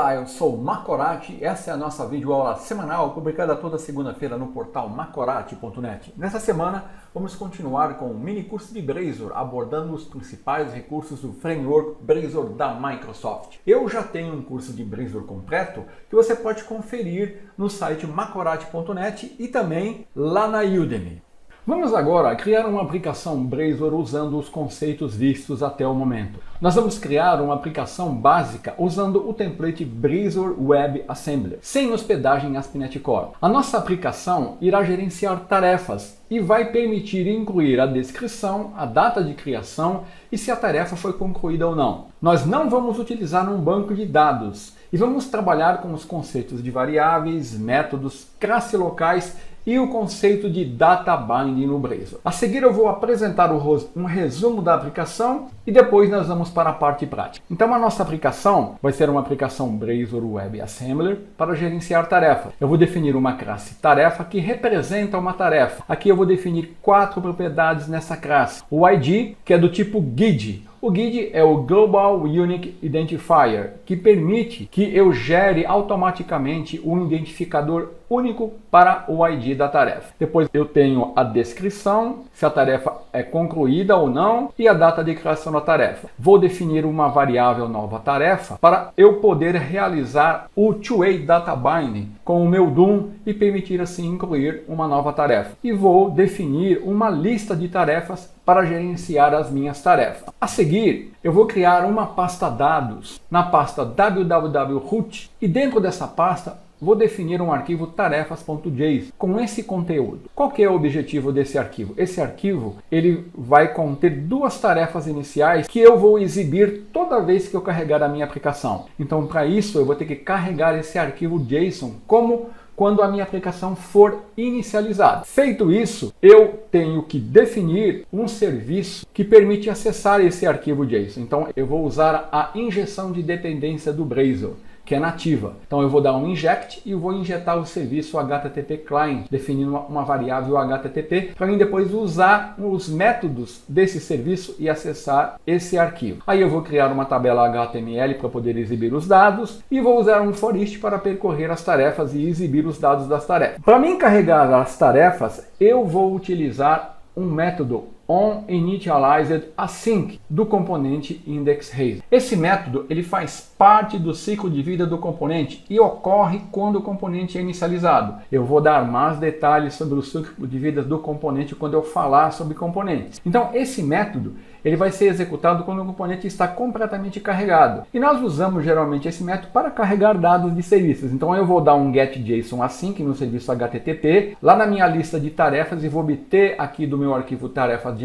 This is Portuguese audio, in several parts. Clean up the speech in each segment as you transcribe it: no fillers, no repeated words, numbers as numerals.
Olá, eu sou o Macorati, essa é a nossa videoaula semanal publicada toda segunda-feira no portal macorati.net. Nessa semana vamos continuar com o mini curso de Blazor, abordando os principais recursos do framework Blazor da Microsoft. Eu já tenho um curso de Blazor completo que você pode conferir no site macorati.net e também lá na Udemy. Vamos agora criar uma aplicação Blazor usando os conceitos vistos até o momento. Nós vamos criar uma aplicação básica usando o template Blazor Web Assembler, sem hospedagem ASP.NET Core. A nossa aplicação irá gerenciar tarefas e vai permitir incluir a descrição, a data de criação e se a tarefa foi concluída ou não. Nós não vamos utilizar um banco de dados e vamos trabalhar com os conceitos de variáveis, métodos, classe locais e o conceito de data binding no Blazor. A seguir eu vou apresentar um resumo da aplicação e depois nós vamos para a parte prática. Então a nossa aplicação vai ser uma aplicação Blazor Web Assembler para gerenciar tarefas. Eu vou definir uma classe tarefa que representa uma tarefa. Aqui eu vou definir 4 propriedades nessa classe. O ID, que é do tipo GUID. O GUID é o Global Unique Identifier, que permite que eu gere automaticamente um identificador único para o ID da tarefa. Depois eu tenho a descrição, se a tarefa é concluída ou não, e a data de criação da tarefa. Vou definir uma variável nova tarefa para eu poder realizar o two-way data binding com o meu DOM e permitir assim incluir uma nova tarefa. E vou definir uma lista de tarefas para gerenciar as minhas tarefas. A seguir, eu vou criar uma pasta dados na pasta www.root e dentro dessa pasta vou definir um arquivo tarefas.json com esse conteúdo. Qual que é o objetivo desse arquivo? Esse arquivo ele vai conter 2 tarefas iniciais que eu vou exibir toda vez que eu carregar a minha aplicação. Então, para isso, eu vou ter que carregar esse arquivo JSON como quando a minha aplicação for inicializada. Feito isso, eu tenho que definir um serviço que permite acessar esse arquivo JSON. Então, eu vou usar a injeção de dependência do Blazor, que é nativa. Então eu vou dar um inject e vou injetar o serviço HTTP client, definindo uma variável HTTP, para mim depois usar os métodos desse serviço e acessar esse arquivo. Aí eu vou criar uma tabela HTML para poder exibir os dados e vou usar um for each para percorrer as tarefas e exibir os dados das tarefas. Para mim carregar as tarefas, eu vou utilizar um método onInitializedAsync do componente IndexRaiser. Esse método ele faz parte do ciclo de vida do componente e ocorre quando o componente é inicializado. Eu vou dar mais detalhes sobre o ciclo de vida do componente quando eu falar sobre componentes. Então esse método ele vai ser executado quando o componente está completamente carregado. E nós usamos geralmente esse método para carregar dados de serviços. Então eu vou dar um getJSON async no serviço HTTP, lá na minha lista de tarefas e vou obter aqui do meu arquivo tarefa.json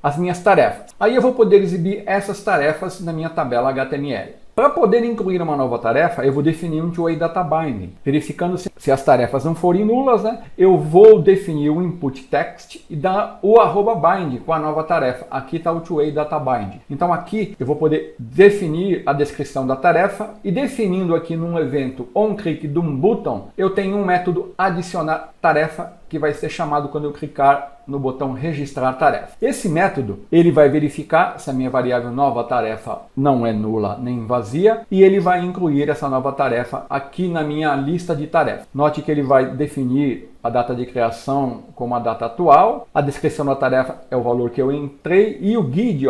as minhas tarefas. Aí eu vou poder exibir essas tarefas na minha tabela HTML. Para poder incluir uma nova tarefa, eu vou definir um two-way data binding. Verificando se as tarefas não forem nulas, eu vou definir o input text e dar o @bind com a nova tarefa. Aqui está o two-way data binding. Então aqui eu vou poder definir a descrição da tarefa e definindo aqui num evento onClick de um button, eu tenho um método adicionar tarefa que vai ser chamado quando eu clicar no botão registrar tarefa. Esse método ele vai verificar se a minha variável nova tarefa não é nula nem vazia e ele vai incluir essa nova tarefa aqui na minha lista de tarefas. Note que ele vai definir a data de criação como a data atual, a descrição da tarefa é o valor que eu entrei e o GUID,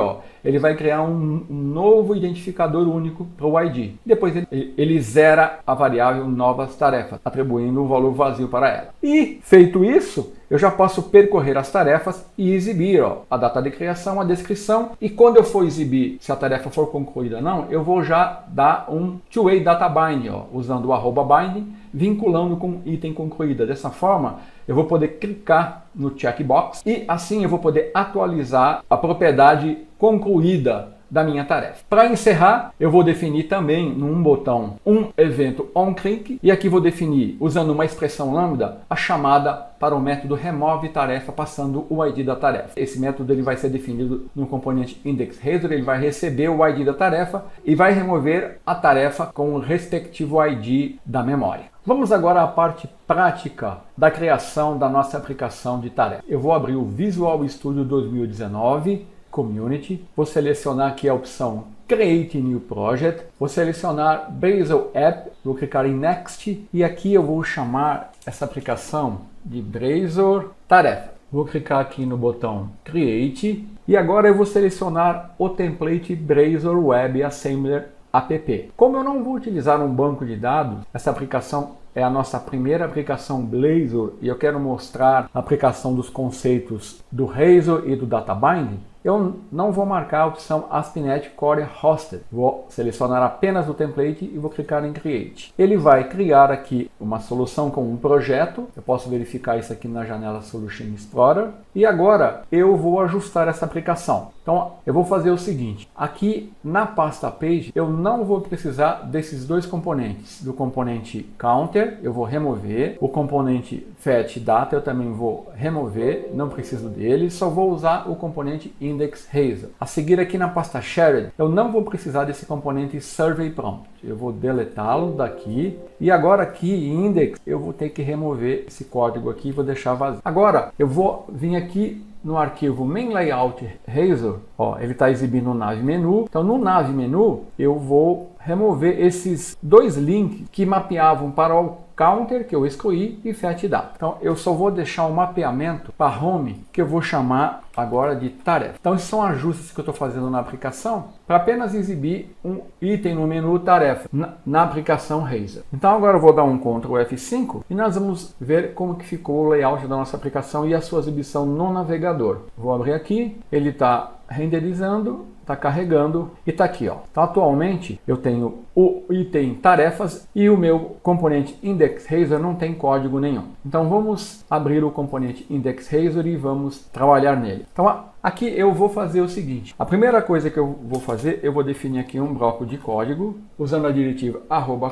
ele vai criar um novo identificador único para o ID. Depois ele zera a variável novas tarefas, atribuindo um valor vazio para ela. E feito isso, eu já posso percorrer as tarefas e exibir a data de criação, a descrição e quando eu for exibir se a tarefa for concluída ou não, eu vou já dar um two-way data binding, usando o @binding, vinculando com item concluída. Dessa forma, eu vou poder clicar no checkbox e assim eu vou poder atualizar a propriedade concluída da minha tarefa. Para encerrar, eu vou definir também num botão um evento onClick e aqui vou definir, usando uma expressão lambda, a chamada para o método removeTarefa passando o ID da tarefa. Esse método ele vai ser definido no componente IndexRaiser, ele vai receber o ID da tarefa e vai remover a tarefa com o respectivo ID da memória. Vamos agora à parte prática da criação da nossa aplicação de tarefa. Eu vou abrir o Visual Studio 2019 Community, vou selecionar aqui a opção Create New Project, vou selecionar Blazor App, vou clicar em Next e aqui eu vou chamar essa aplicação de Blazor Tarefa. Vou clicar aqui no botão Create e agora eu vou selecionar o template Blazor Web Assembler App. Como eu não vou utilizar um banco de dados, essa aplicação é a nossa primeira aplicação Blazor e eu quero mostrar a aplicação dos conceitos do Razor e do Data Binding, eu não vou marcar a opção ASP.NET Core Hosted. Vou selecionar apenas o template e vou clicar em Create. Ele vai criar aqui uma solução com um projeto. Eu posso verificar isso aqui na janela Solution Explorer. E agora eu vou ajustar essa aplicação. Então eu vou fazer o seguinte. Aqui na pasta Page eu não vou precisar desses dois componentes. Do componente Counter eu vou remover. O componente Fetch Data eu também vou remover. Não preciso dele. Só vou usar o componente Index Razor. A seguir aqui na pasta Shared, eu não vou precisar desse componente Survey Prompt. Eu vou deletá-lo daqui. E agora aqui em Index, eu vou ter que remover esse código aqui e vou deixar vazio. Agora, eu vou vir aqui no arquivo Main Layout Razor. Ó, ele está exibindo o Nav Menu. Então, no Nav Menu, eu vou remover esses dois links que mapeavam para o Counter, que eu excluí, e Fetch Data. Então, eu só vou deixar um mapeamento para Home, que eu vou chamar agora de tarefa. Então, esses são ajustes que eu estou fazendo na aplicação para apenas exibir um item no menu tarefa na aplicação Razor. Então, agora eu vou dar um Ctrl F5 e nós vamos ver como que ficou o layout da nossa aplicação e a sua exibição no navegador. Vou abrir aqui, ele está renderizando, está carregando e está aqui, ó. Então, atualmente eu tenho o item tarefas e o meu componente Index Razor não tem código nenhum. Então vamos abrir o componente Index Razor e vamos trabalhar nele. Então aqui eu vou fazer o seguinte. A primeira coisa que eu vou fazer, eu vou definir aqui um bloco de código usando a diretiva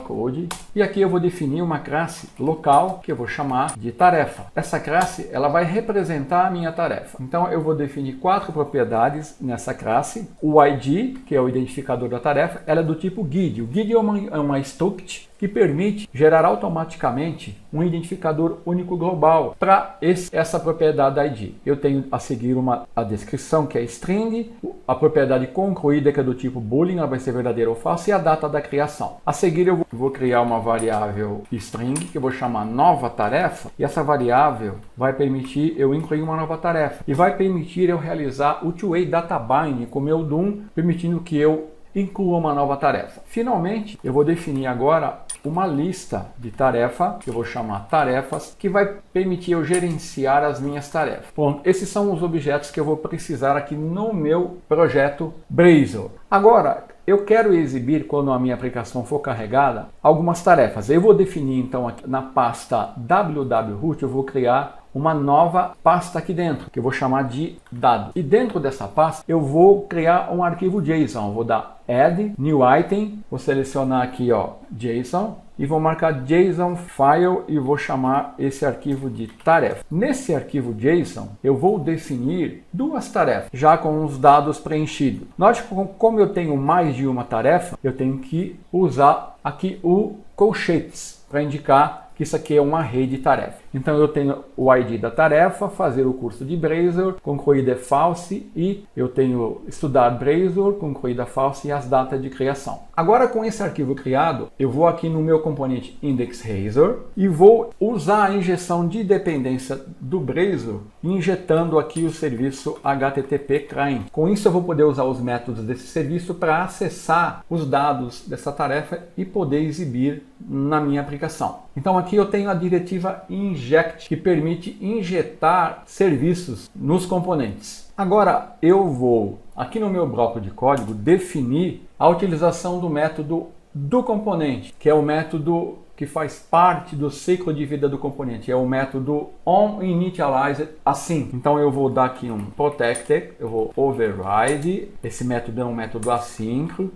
@code e aqui eu vou definir uma classe local que eu vou chamar de tarefa. Essa classe ela vai representar a minha tarefa. Então eu vou definir 4 propriedades nessa classe. O ID, que é o identificador da tarefa, ela é do tipo GUID. O GUID é uma struct que permite gerar automaticamente um identificador único global para essa propriedade ID. Eu tenho a seguir a descrição, que é string, a propriedade concluída, que é do tipo boolean, ela vai ser verdadeira ou falsa, e a data da criação. A seguir eu vou criar uma variável string, que eu vou chamar nova tarefa, e essa variável vai permitir eu incluir uma nova tarefa, e vai permitir eu realizar o two-way data binding com o meu DOM, permitindo que eu inclua uma nova tarefa. Finalmente, eu vou definir agora uma lista de tarefa, que eu vou chamar tarefas, que vai permitir eu gerenciar as minhas tarefas. Bom, esses são os objetos que eu vou precisar aqui no meu projeto Blazor. Agora, eu quero exibir, quando a minha aplicação for carregada, algumas tarefas. Eu vou definir, então, aqui na pasta wwroot, eu vou criar uma nova pasta aqui dentro, que eu vou chamar de dados. E dentro dessa pasta, eu vou criar um arquivo JSON. Eu vou dar add new item, vou selecionar aqui, ó, JSON, e vou marcar JSON file e vou chamar esse arquivo de tarefa. Nesse arquivo JSON, eu vou definir duas tarefas, já com os dados preenchidos. Note que como eu tenho mais de uma tarefa, eu tenho que usar aqui o colchetes para indicar que isso aqui é uma rede de tarefa. Então eu tenho o ID da tarefa, fazer o curso de Blazor, concluída é false, e eu tenho estudar Blazor, concluída false, e as datas de criação. Agora, com esse arquivo criado, eu vou aqui no meu componente Index Razor e vou usar a injeção de dependência do Blazor, injetando aqui o serviço HTTP Client. Com isso eu vou poder usar os métodos desse serviço para acessar os dados dessa tarefa e poder exibir na minha aplicação. Então aqui eu tenho a diretiva inject, que permite injetar serviços nos componentes. Agora eu vou, aqui no meu bloco de código, definir a utilização do método do componente, que é o método que faz parte do ciclo de vida do componente, é o método onInitializeAsync. Então eu vou dar aqui um protected, eu vou override, esse método é um método assíncrono,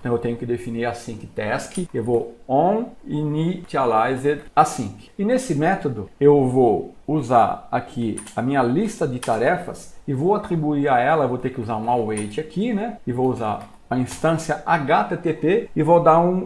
eu tenho que definir async task, eu vou onInitializeAsync. E nesse método eu vou usar aqui a minha lista de tarefas e vou atribuir a ela, eu vou ter que usar um await aqui, né? E vou usar a instância HTTP e vou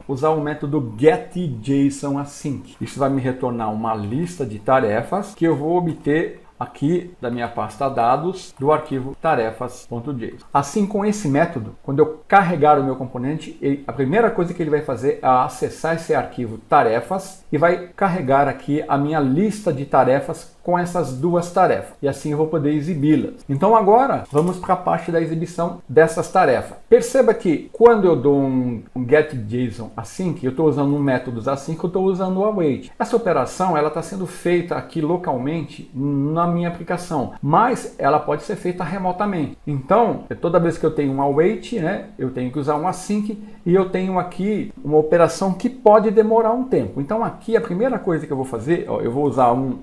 usar o método getJSONAsync. Isso vai me retornar uma lista de tarefas que eu vou obter aqui da minha pasta dados do arquivo tarefas.json. Assim, com esse método, quando eu carregar o meu componente, a primeira coisa que ele vai fazer é acessar esse arquivo tarefas e vai carregar aqui a minha lista de tarefas com essas duas tarefas. E assim eu vou poder exibi-las. Então agora vamos para a parte da exibição dessas tarefas. Perceba que quando eu dou um getJSON async, eu estou usando um método async, eu estou usando o await. Essa operação ela está sendo feita aqui localmente na minha aplicação, mas ela pode ser feita remotamente. Então, toda vez que eu tenho um await, né, eu tenho que usar um async e eu tenho aqui uma operação que pode demorar um tempo. Então aqui a primeira coisa que eu vou fazer, ó, eu vou usar um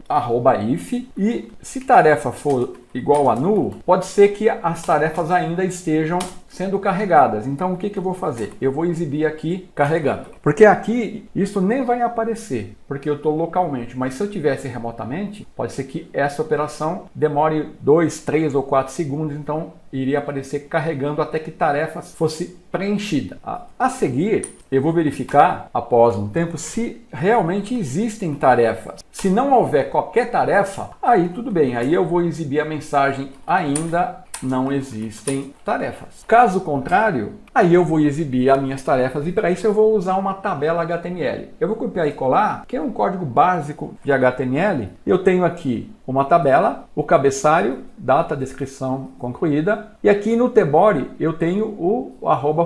@if e se tarefa for igual a null, pode ser que as tarefas ainda estejam sendo carregadas. Então o que eu vou fazer? Eu vou exibir aqui carregando. Porque aqui isso nem vai aparecer, porque eu estou localmente. Mas se eu tivesse remotamente, pode ser que essa operação demore 2, 3 ou 4 segundos. Então iria aparecer carregando até que tarefas fosse preenchida. A seguir, eu vou verificar, após um tempo, se realmente existem tarefas. Se não houver qualquer tarefa, aí tudo bem. Aí eu vou exibir a mensagem ainda não existem tarefas. Caso contrário, aí eu vou exibir as minhas tarefas e para isso eu vou usar uma tabela HTML. Eu vou copiar e colar, que é um código básico de HTML. Eu tenho aqui uma tabela, o cabeçalho, data, descrição concluída. E aqui no tbody eu tenho o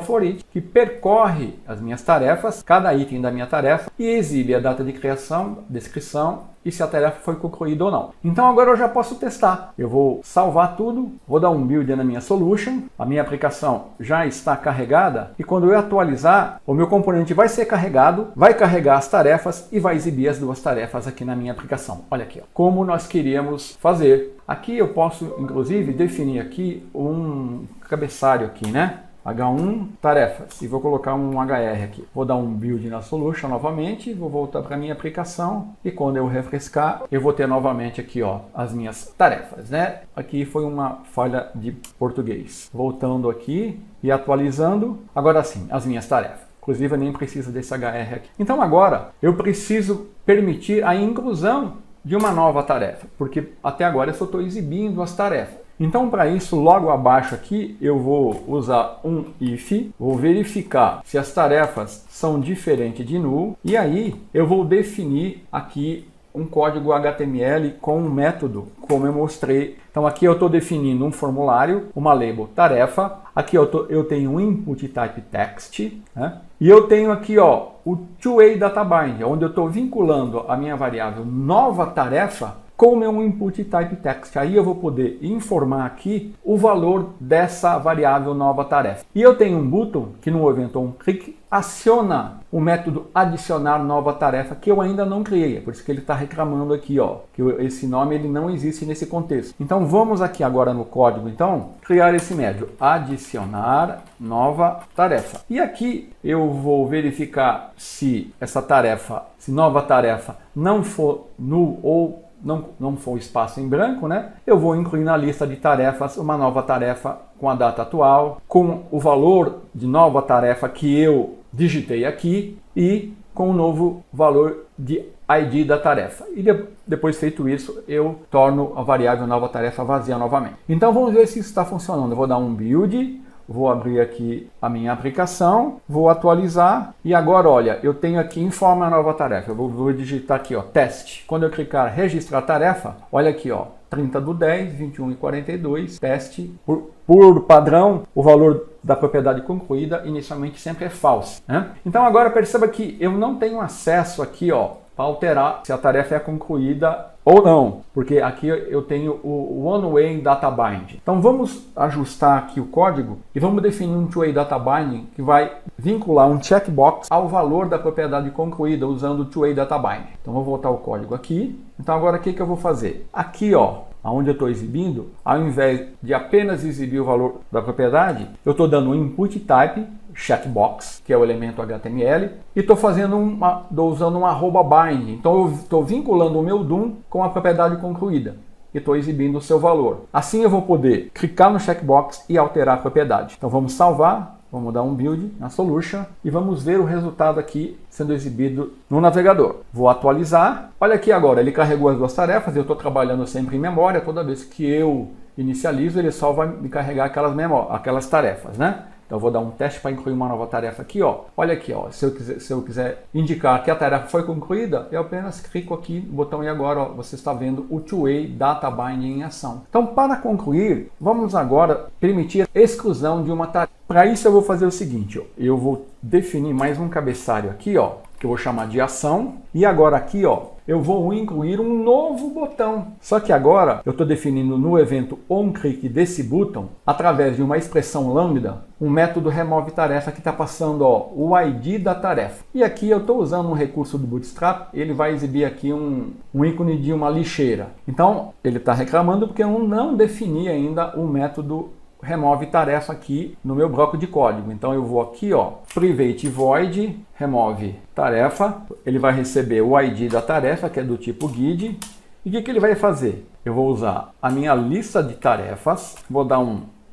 @foreach, que percorre as minhas tarefas, cada item da minha tarefa, e exibe a data de criação, descrição, e se a tarefa foi concluída ou não. Então agora eu já posso testar. Eu vou salvar tudo, vou dar um build na minha solution, a minha aplicação já está carregada e quando eu atualizar, o meu componente vai ser carregado, vai carregar as tarefas e vai exibir as duas tarefas aqui na minha aplicação. Olha aqui, ó, como nós queríamos fazer. Aqui eu posso, inclusive, definir aqui um cabeçalho aqui, né? H1 tarefas e vou colocar um HR aqui. Vou dar um build na solution novamente, vou voltar para minha aplicação e quando eu refrescar, eu vou ter novamente aqui, ó, as minhas tarefas, né? Aqui foi uma falha de português. Voltando aqui e atualizando, agora sim, as minhas tarefas. Inclusive eu nem preciso desse HR aqui. Então agora eu preciso permitir a inclusão de uma nova tarefa, porque até agora eu só estou exibindo as tarefas. Então, para isso, logo abaixo aqui, eu vou usar um if, vou verificar se as tarefas são diferentes de null, e aí eu vou definir aqui um código HTML com um método, como eu mostrei. Então aqui eu estou definindo um formulário, uma label tarefa, aqui eu tenho um input type text, né? E eu tenho aqui, ó, o two-way data bind, onde eu estou vinculando a minha variável nova tarefa com o meu input type text. Aí eu vou poder informar aqui o valor dessa variável nova tarefa. E eu tenho um button que no evento onClick aciona o método adicionar nova tarefa que eu ainda não criei. É por isso que ele está reclamando aqui, ó, que esse nome ele não existe nesse contexto. Então vamos aqui agora no código, então, criar esse método adicionar nova tarefa. E aqui eu vou verificar se essa tarefa, se nova tarefa não for null ou não for espaço em branco, né? Eu vou incluir na lista de tarefas uma nova tarefa com a data atual, com o valor de nova tarefa que eu digitei aqui e com o novo valor de ID da tarefa. E depois feito isso, eu torno a variável nova tarefa vazia novamente. Então vamos ver se isso está funcionando. Eu vou dar um build. Vou abrir aqui a minha aplicação, vou atualizar e agora, olha, eu tenho aqui informa a nova tarefa. Eu vou digitar aqui, ó, teste. Quando eu clicar registrar tarefa, olha aqui, ó, 30/10, 21/42, teste. Por padrão, o valor da propriedade concluída inicialmente sempre é false, né? Então agora perceba que eu não tenho acesso aqui, ó, para alterar se a tarefa é concluída ou não, porque aqui eu tenho o one-way data bind. Então vamos ajustar aqui o código e vamos definir um two-way data binding que vai vincular um checkbox ao valor da propriedade concluída usando o two-way data bind. Então vou voltar o código aqui. Então agora o que eu vou fazer? Aqui, ó, onde eu estou exibindo, ao invés de apenas exibir o valor da propriedade, eu estou dando um input type checkbox, que é o elemento HTML, e estou usando um @bind. Então eu estou vinculando o meu DOM com a propriedade concluída e estou exibindo o seu valor. Assim eu vou poder clicar no checkbox e alterar a propriedade. Então vamos salvar, Vamos dar um build na solution e vamos ver o resultado aqui sendo exibido no navegador. Vou atualizar. Olha aqui agora, ele carregou as duas tarefas, eu estou trabalhando sempre em memória, toda vez que eu inicializo, ele só vai me carregar aquelas tarefas, né? Então eu vou dar um teste para incluir uma nova tarefa aqui, ó. Olha aqui, ó. Se eu quiser indicar que a tarefa foi concluída, eu apenas clico aqui no botão e agora, ó, você está vendo o Two-Way Data Binding em ação. Então, para concluir, vamos agora permitir a exclusão de uma tarefa. Para isso eu vou fazer o seguinte, ó. Eu vou definir mais um cabeçalho aqui, ó, que eu vou chamar de ação. E agora aqui, ó, eu vou incluir um novo botão. Só que agora eu estou definindo no evento onClick desse botão, através de uma expressão lambda, um método remove tarefa que está passando, ó, o ID da tarefa. E aqui eu estou usando um recurso do Bootstrap, ele vai exibir aqui um ícone de uma lixeira. Então ele está reclamando porque eu não defini ainda o método remove tarefa aqui no meu bloco de código. Então eu vou aqui, ó, private void remove tarefa, ele vai receber o ID da tarefa, que é do tipo guide. E o que ele vai fazer? Eu vou usar a minha lista de tarefas, vou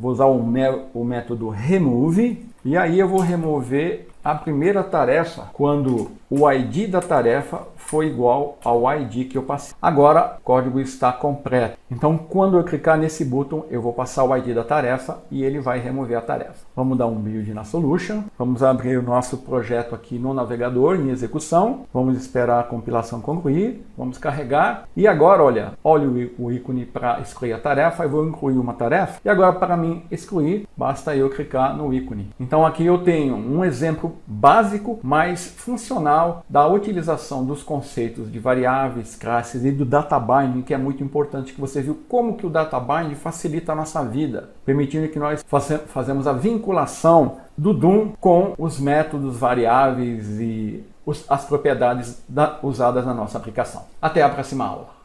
usar o método remove, e aí eu vou remover a primeira tarefa quando o ID da tarefa foi igual ao ID que eu passei. Agora o código está completo. Então quando eu clicar nesse botão, eu vou passar o ID da tarefa e ele vai remover a tarefa. Vamos dar um build na solution. Vamos abrir o nosso projeto aqui no navegador em execução. Vamos esperar a compilação concluir. Vamos carregar. E agora, olha o ícone para excluir a tarefa. Eu vou incluir uma tarefa. E agora para mim excluir, basta eu clicar no ícone. Então aqui eu tenho um exemplo básico, mas funcional da utilização dos conceitos de variáveis, classes e do data binding, que é muito importante, que você viu como que o data binding facilita a nossa vida, permitindo que nós fazemos a vinculação do DOM com os métodos, variáveis e as propriedades usadas na nossa aplicação. Até a próxima aula.